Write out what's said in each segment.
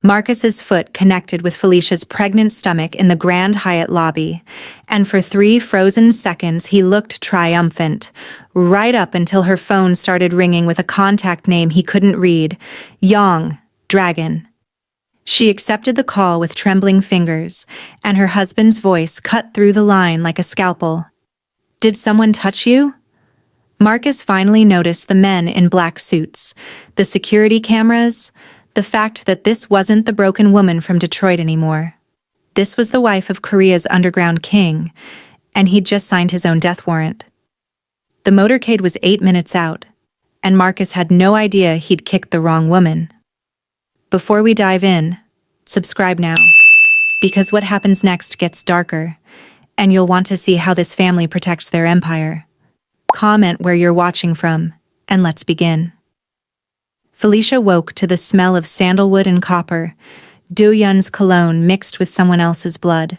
Marcus's foot connected with Felicia's pregnant stomach in the Grand Hyatt lobby, and for 3 frozen seconds he looked triumphant, right up until her phone started ringing with a contact name he couldn't read, Yong, Dragon. She accepted the call with trembling fingers, and her husband's voice cut through the line like a scalpel. "Did someone touch you?" Marcus finally noticed the men in black suits, the security cameras, the fact that this wasn't the broken woman from Detroit anymore. This was the wife of Korea's underground king, and he'd just signed his own death warrant. The motorcade was 8 minutes out, and Marcus had no idea he'd kicked the wrong woman. Before we dive in, subscribe now, because what happens next gets darker, and you'll want to see how this family protects their empire. Comment where you're watching from, and let's begin. Felicia woke to the smell of sandalwood and copper, Do-Yun's cologne mixed with someone else's blood.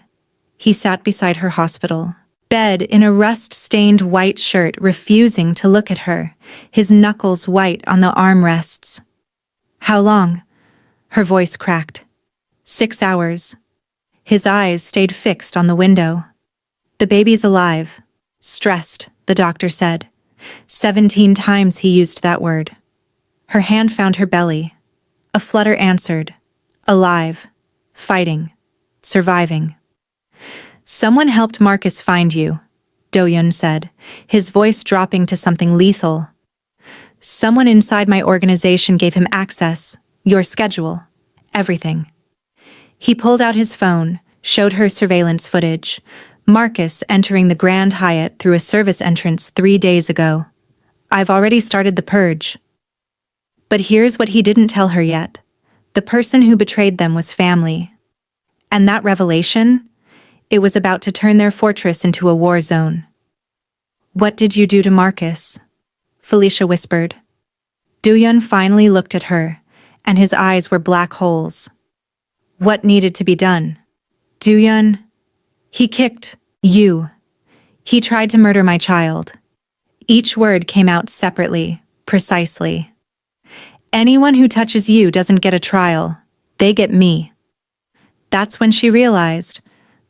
He sat beside her hospital bed in a rust-stained white shirt, refusing to look at her, his knuckles white on the armrests. "How long?" Her voice cracked. 6 hours. His eyes stayed fixed on the window. "The baby's alive." "Stressed," the doctor said. 17 times he used that word. Her hand found her belly. A flutter answered. "Alive. Fighting. Surviving." "Someone helped Marcus find you," Do-Yun said, his voice dropping to something lethal. "Someone inside my organization gave him access, your schedule, everything." He pulled out his phone, showed her surveillance footage. Marcus entering the Grand Hyatt through a service entrance 3 days ago. "I've already started the purge." But here's what he didn't tell her yet. The person who betrayed them was family. And that revelation? It was about to turn their fortress into a war zone. "What did you do to Marcus?" Felicia whispered. Do-Yun finally looked at her, and his eyes were black holes. "What needed to be done?" "Do-Yun, he kicked you. He tried to murder my child." Each word came out separately, precisely. "Anyone who touches you doesn't get a trial. They get me." That's when she realized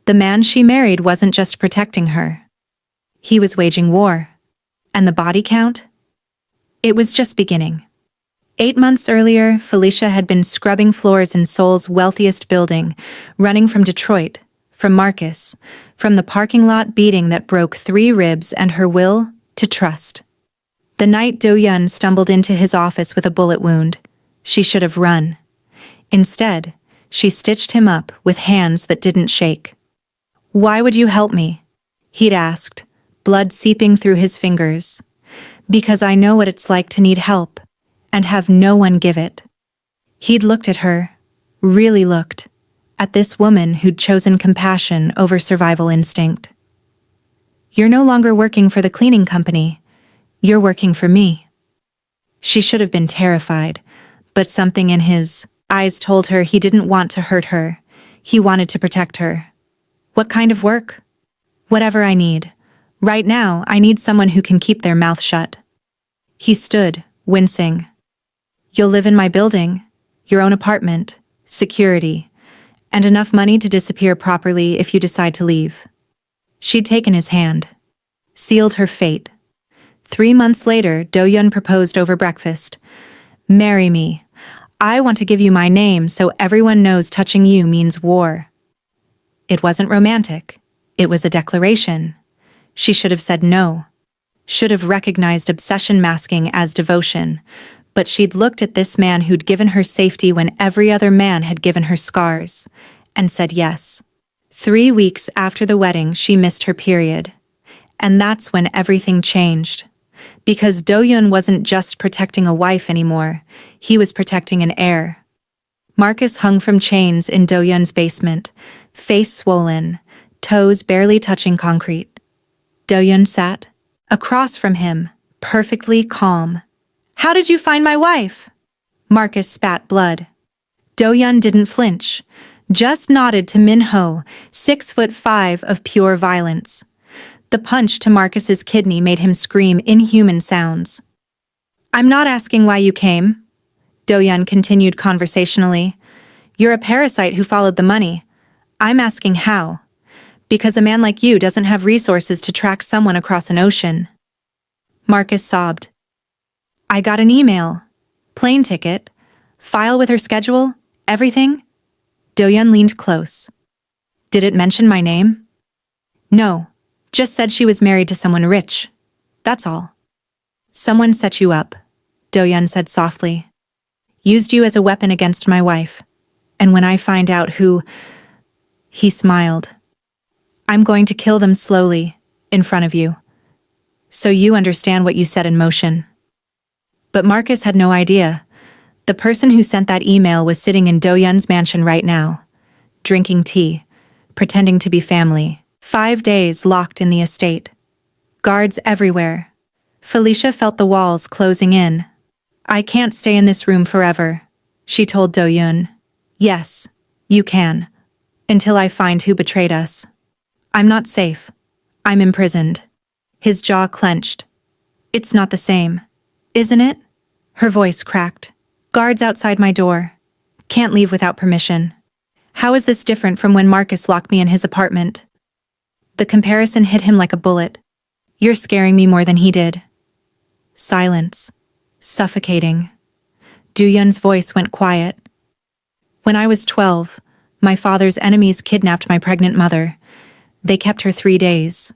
the man she married wasn't just protecting her. He was waging war. And the body count? It was just beginning. 8 months earlier, Felicia had been scrubbing floors in Seoul's wealthiest building, running from Detroit, from Marcus, from the parking lot beating that broke 3 ribs and her will to trust. The night Do-Yun stumbled into his office with a bullet wound, she should have run. Instead, she stitched him up with hands that didn't shake. "Why would you help me?" he'd asked, blood seeping through his fingers. "Because I know what it's like to need help, and have no one give it." He'd looked at her, really looked, at this woman who'd chosen compassion over survival instinct. "You're no longer working for the cleaning company. You're working for me." She should have been terrified, but something in his eyes told her he didn't want to hurt her. He wanted to protect her. "What kind of work?" "Whatever I need. Right now, I need someone who can keep their mouth shut." He stood, wincing. "You'll live in my building, your own apartment, security, and enough money to disappear properly if you decide to leave." She'd taken his hand. Sealed her fate. 3 months later, Do-Yun proposed over breakfast. "Marry me. I want to give you my name so everyone knows touching you means war." It wasn't romantic. It was a declaration. She should have said no. Should have recognized obsession masking as devotion. But she'd looked at this man who'd given her safety when every other man had given her scars, and said yes. 3 weeks after the wedding, she missed her period. And that's when everything changed. Because Do-Yun wasn't just protecting a wife anymore, he was protecting an heir. Marcus hung from chains in Do-Yun's basement, face swollen, toes barely touching concrete. Do-Yun sat across from him, perfectly calm. "How did you find my wife?" Marcus spat blood. Do-Yun didn't flinch, just nodded to Min-ho, 6'5" of pure violence. The punch to Marcus's kidney made him scream inhuman sounds. "I'm not asking why you came," Do-Yun continued conversationally. You're a parasite who followed the money. I'm asking how. Because a man like you doesn't have resources to track someone across an ocean. Marcus sobbed. I got an email. Plane ticket. File with her schedule. Everything. Do-yeon leaned close. Did it mention my name? No. Just said she was married to someone rich. That's all. Someone set you up, Do-yeon said softly. Used you as a weapon against my wife. And when I find out who... He smiled. I'm going to kill them slowly, in front of you. So you understand what you set in motion. But Marcus had no idea. The person who sent that email was sitting in Do-yeon's mansion right now, drinking tea, pretending to be family. 5 days locked in the estate. Guards everywhere. Felicia felt the walls closing in. I can't stay in this room forever, she told Do-yeon. Yes, you can. Until I find who betrayed us. I'm not safe. I'm imprisoned. His jaw clenched. It's not the same, isn't it? Her voice cracked. Guards outside my door. Can't leave without permission. How is this different from when Marcus locked me in his apartment? The comparison hit him like a bullet. You're scaring me more than he did. Silence. Suffocating. Do-yeon's voice went quiet. When I was 12, my father's enemies kidnapped my pregnant mother. They kept her 3 days.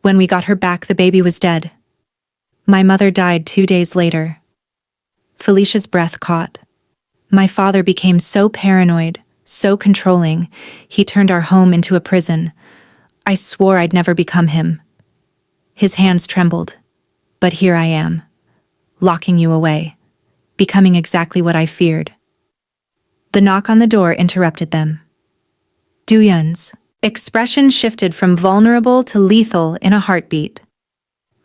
When we got her back, the baby was dead. My mother died 2 days later. Felicia's breath caught. My father became so paranoid, so controlling, he turned our home into a prison. I swore I'd never become him. His hands trembled. But here I am, locking you away, becoming exactly what I feared. The knock on the door interrupted them. Do-yeon's expression shifted from vulnerable to lethal in a heartbeat.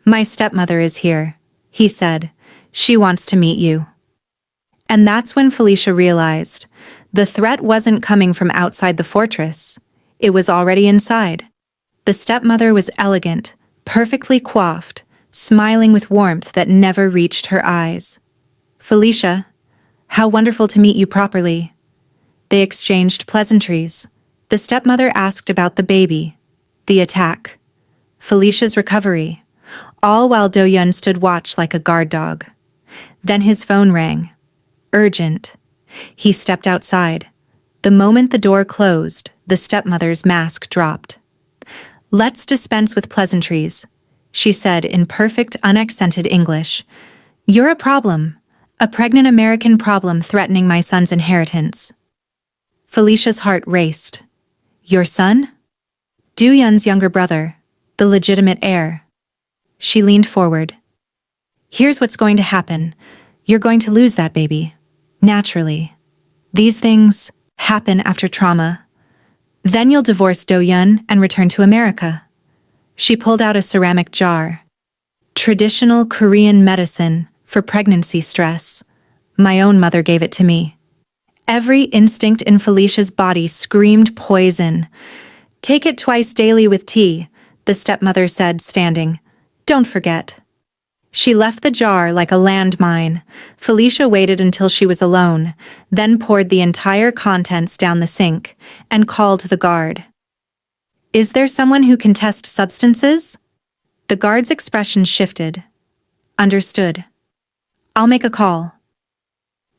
My stepmother is here, he said. She wants to meet you. And that's when Felicia realized the threat wasn't coming from outside the fortress. It was already inside. The stepmother was elegant, perfectly coiffed, smiling with warmth that never reached her eyes. Felicia, how wonderful to meet you properly. They exchanged pleasantries. The stepmother asked about the baby, the attack, Felicia's recovery, all while Do-yeon stood watch like a guard dog. Then his phone rang. Urgent. He stepped outside. The moment the door closed, the stepmother's mask dropped. Let's dispense with pleasantries, she said in perfect, unaccented English. You're a problem. A pregnant American problem threatening my son's inheritance. Felicia's heart raced. Your son? Do-yeon's younger brother, the legitimate heir. She leaned forward. Here's what's going to happen. You're going to lose that baby. Naturally. These things happen after trauma. Then you'll divorce Do-yeon and return to America. She pulled out a ceramic jar. Traditional Korean medicine for pregnancy stress. My own mother gave it to me. Every instinct in Felicia's body screamed poison. Take it twice daily with tea, the stepmother said, standing. Don't forget. She left the jar like a landmine. Felicia waited until she was alone, then poured the entire contents down the sink and called the guard. Is there someone who can test substances? The guard's expression shifted. Understood. I'll make a call.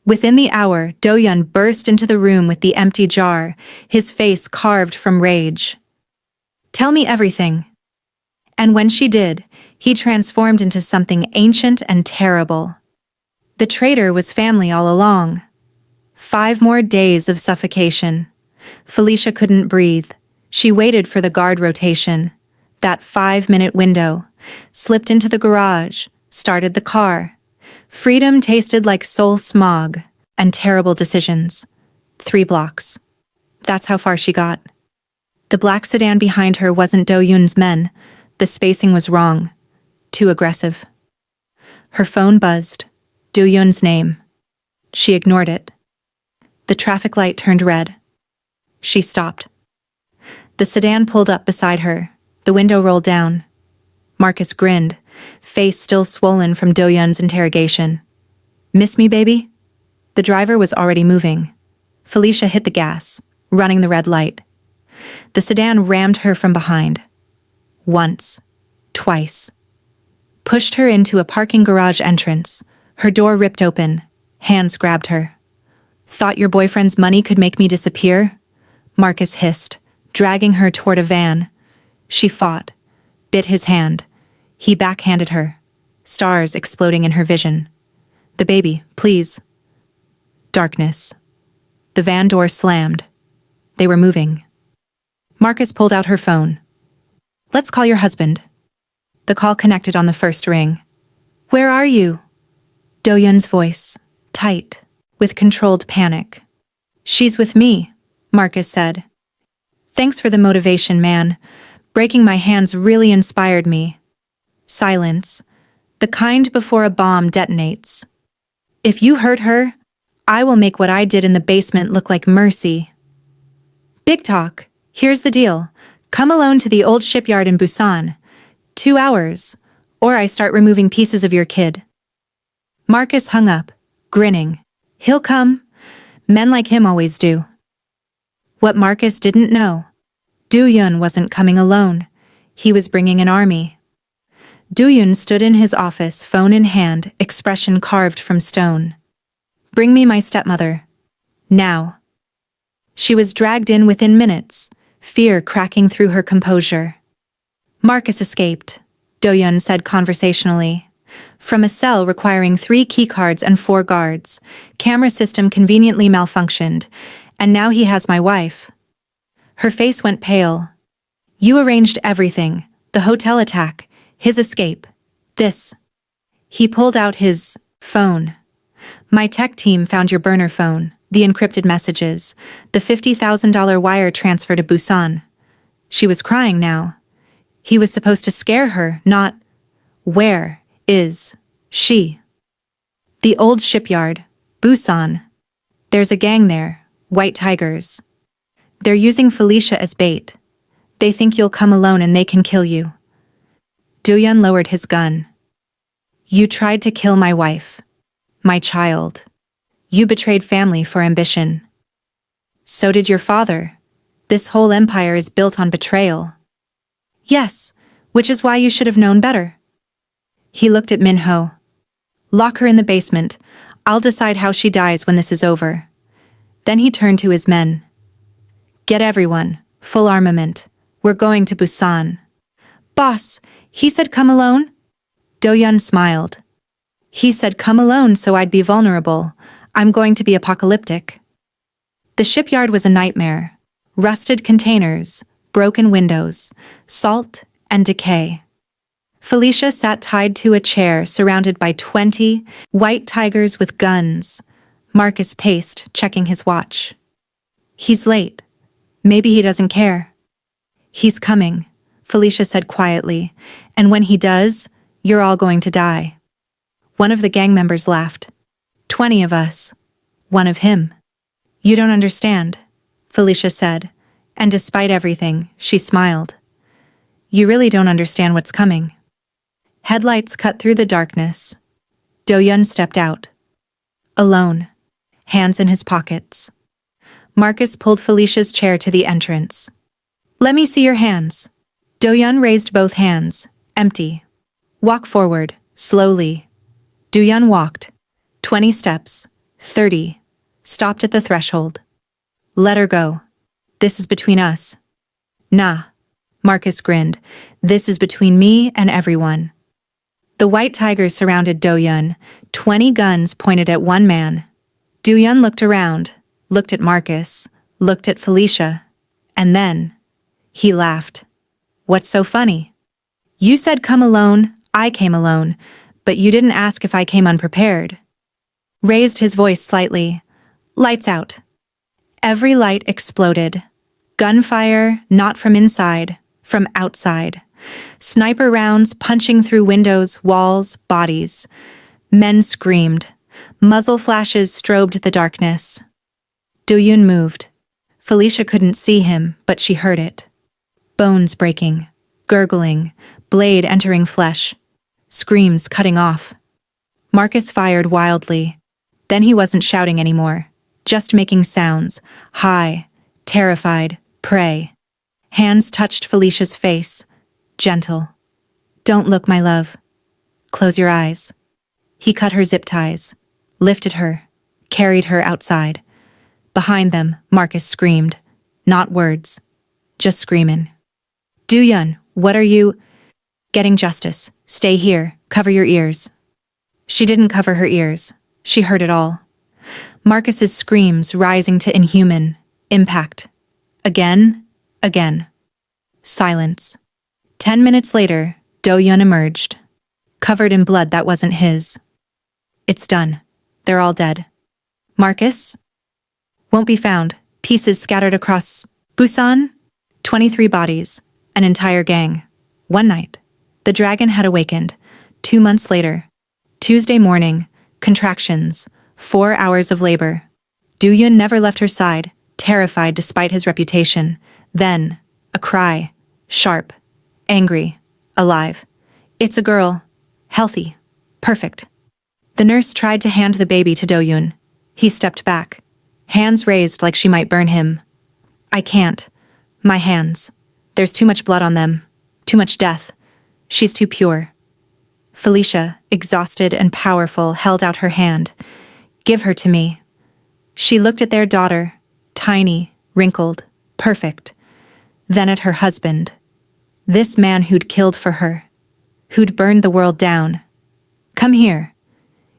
Within the hour, Do-yeon burst into the room with the empty jar, his face carved from rage. Tell me everything. And when she did, he transformed into something ancient and terrible. The traitor was family all along. 5 more days of suffocation. Felicia couldn't breathe. She waited for the guard rotation. That 5-minute window. Slipped into the garage. Started the car. Freedom tasted like soul smog and terrible decisions. 3 blocks. That's how far she got. The black sedan behind her wasn't Do-yeon's men. The spacing was wrong. Too aggressive. Her phone buzzed. Do-yeon's name. She ignored it. The traffic light turned red. She stopped. The sedan pulled up beside her. The window rolled down. Marcus grinned, face still swollen from Do-yeon's interrogation. Miss me, baby? The driver was already moving. Felicia hit the gas, running the red light. The sedan rammed her from behind. Once. Twice. Pushed her into a parking garage entrance. Her door ripped open. Hands grabbed her. Thought your boyfriend's money could make me disappear? Marcus hissed, dragging her toward a van. She fought. Bit his hand. He backhanded her. Stars exploding in her vision. The baby, please. Darkness. The van door slammed. They were moving. Marcus pulled out her phone. Let's call your husband. The call connected on the first ring. Where are you? Do-Yun's voice, tight, with controlled panic. She's with me, Marcus said. Thanks for the motivation, man. Breaking my hands really inspired me. Silence. The kind before a bomb detonates. If you hurt her, I will make what I did in the basement look like mercy. Big talk. Here's the deal. Come alone to the old shipyard in Busan. 2 hours, or I start removing pieces of your kid. Marcus hung up, grinning. He'll come. Men like him always do. What Marcus didn't know. Do-Yun wasn't coming alone. He was bringing an army. Do-Yun stood in his office, phone in hand, expression carved from stone. Bring me my stepmother. Now. She was dragged in within minutes, fear cracking through her composure. Marcus escaped, Do-Yun said conversationally. From a cell requiring 3 keycards and 4 guards, camera system conveniently malfunctioned, and now he has my wife. Her face went pale. You arranged everything, the hotel attack, his escape, this. He pulled out his phone. My tech team found your burner phone, the encrypted messages, the $50,000 wire transfer to Busan. She was crying now. He was supposed to scare her, not, where is she? The old shipyard, Busan. There's a gang there, white tigers. They're using Felicia as bait. They think you'll come alone and they can kill you. Do-Yun lowered his gun. You tried to kill my wife. My child. You betrayed family for ambition. So did your father. This whole empire is built on betrayal. Yes, which is why you should have known better. He looked at Min-ho. Lock her in the basement. I'll decide how she dies when this is over. Then he turned to his men. Get everyone, full armament. We're going to Busan. Boss, he said come alone? Do-Yun smiled. He said come alone so I'd be vulnerable. I'm going to be apocalyptic. The shipyard was a nightmare. Rusted containers, broken windows, salt and decay. Felicia sat tied to a chair surrounded by 20 white tigers with guns. Marcus paced, checking his watch. He's late. Maybe he doesn't care. He's coming, Felicia said quietly, and when he does, you're all going to die. One of the gang members laughed. 20 of us. One of him. You don't understand, Felicia said, and despite everything, she smiled. You really don't understand what's coming. Headlights cut through the darkness. Do-Yun stepped out. Alone. Hands in his pockets. Marcus pulled Felicia's chair to the entrance. Let me see your hands. Do-Yun raised both hands, empty. Walk forward, slowly. Do-Yun walked. 20 steps. 30. Stopped at the threshold. Let her go. This is between us. Nah. Marcus grinned. This is between me and everyone. The white tigers surrounded Do-Yun, 20 guns pointed at one man. Do-Yun looked around, looked at Marcus, looked at Felicia, and then he laughed. What's so funny? You said come alone, I came alone, but you didn't ask if I came unprepared. Raised his voice slightly. Lights out. Every light exploded. Gunfire, not from inside, from outside. Sniper rounds punching through windows, walls, bodies. Men screamed. Muzzle flashes strobed the darkness. Do-Yun moved. Felicia couldn't see him, but she heard it. Bones breaking, gurgling, blade entering flesh. Screams cutting off. Marcus fired wildly. Then he wasn't shouting anymore. just making sounds, high, terrified, prey. Hands touched Felicia's face, gentle. Don't look, my love. Close your eyes. He cut her zip ties, lifted her, carried her outside. Behind them, Marcus screamed. Not words, just screaming. Do-yun, what are you? Getting justice. Stay here. Cover your ears. She didn't cover her ears. She heard it all. Marcus's screams rising to inhuman impact. Again. Silence. 10 minutes later, Do-yun emerged, covered in blood that wasn't his. It's done. They're all dead. Marcus? Won't be found. Pieces scattered across Busan? 23 bodies. An entire gang. One night. The dragon had awakened. 2 months later. Tuesday morning. Contractions. 4 hours of labor. Do-yun never left her side, terrified despite his reputation. Then, a cry. Sharp. Angry. Alive. It's a girl. Healthy. Perfect. The nurse tried to hand the baby to Do-yun. He stepped back, hands raised like she might burn him. I can't. My hands. There's too much blood on them. Too much death. She's too pure. Felicia, exhausted and powerful, held out her hand. Give her to me. She looked at their daughter, tiny, wrinkled, perfect. Then at her husband. This man who'd killed for her. Who'd burned the world down. Come here.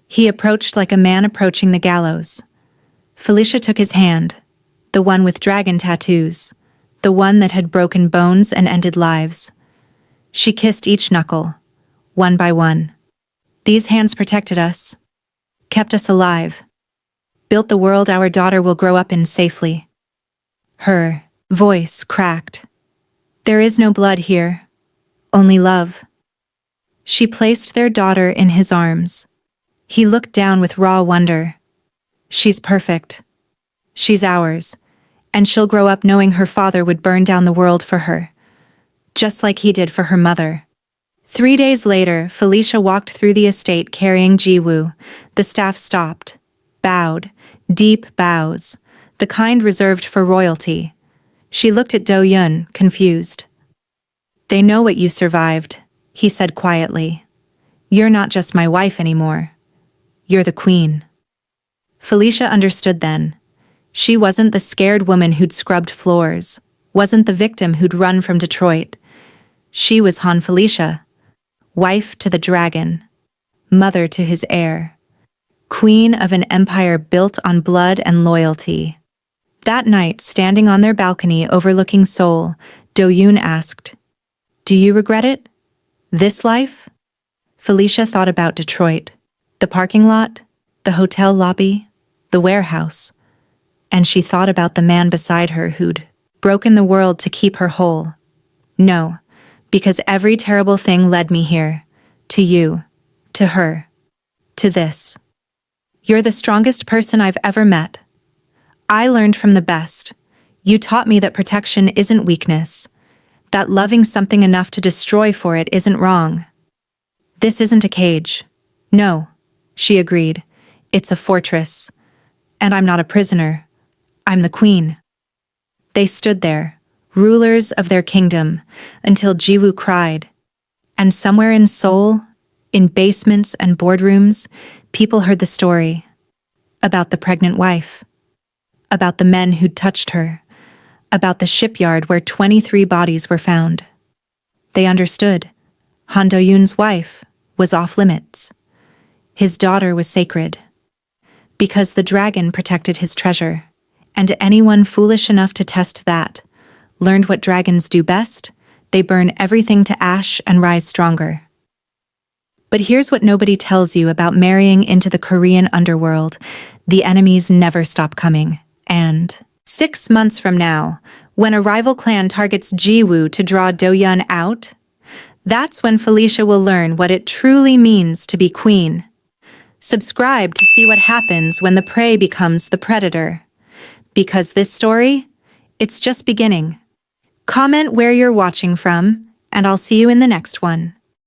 He approached like a man approaching the gallows. Felicia took his hand, the one with dragon tattoos, the one that had broken bones and ended lives. She kissed each knuckle, one by one. These hands protected us, kept us alive, built the world our daughter will grow up in safely. Her voice cracked. There is no blood here, only love. She placed their daughter in his arms. He looked down with raw wonder. She's perfect. She's ours, and she'll grow up knowing her father would burn down the world for her, just like he did for her mother. 3 days later, Felicia walked through the estate carrying Jiwoo. The staff stopped, bowed, deep bows, the kind reserved for royalty. She looked at Do-yun, confused. They know what you survived, he said quietly. You're not just my wife anymore. You're the queen. Felicia understood then. She wasn't the scared woman who'd scrubbed floors, wasn't the victim who'd run from Detroit. She was Han Felicia, wife to the dragon, mother to his heir, queen of an empire built on blood and loyalty. That night, standing on their balcony overlooking Seoul, Do-yun asked, Do you regret it? This life? Felicia thought about Detroit. The parking lot, the hotel lobby, the warehouse. And she thought about the man beside her who'd broken the world to keep her whole. No, because every terrible thing led me here. To you, to her, to this. You're the strongest person I've ever met. I learned from the best. You taught me that protection isn't weakness, that loving something enough to destroy for it isn't wrong. This isn't a cage. No. She agreed. It's a fortress. And I'm not a prisoner. I'm the queen. They stood there, rulers of their kingdom, until Jiwoo cried. And somewhere in Seoul, in basements and boardrooms, people heard the story. About the pregnant wife. About the men who'd touched her. About the shipyard where 23 bodies were found. They understood. Han Do-yun's wife was off limits. His daughter was sacred. Because the dragon protected his treasure, and anyone foolish enough to test that learned what dragons do best: they burn everything to ash and rise stronger. But here's what nobody tells you about marrying into the Korean underworld: the enemies never stop coming. And 6 months from now, when a rival clan targets Jiwoo to draw Do-yun out, that's when Felicia will learn what it truly means to be queen. Subscribe to see what happens when the prey becomes the predator. Because this story, it's just beginning. Comment where you're watching from, and I'll see you in the next one.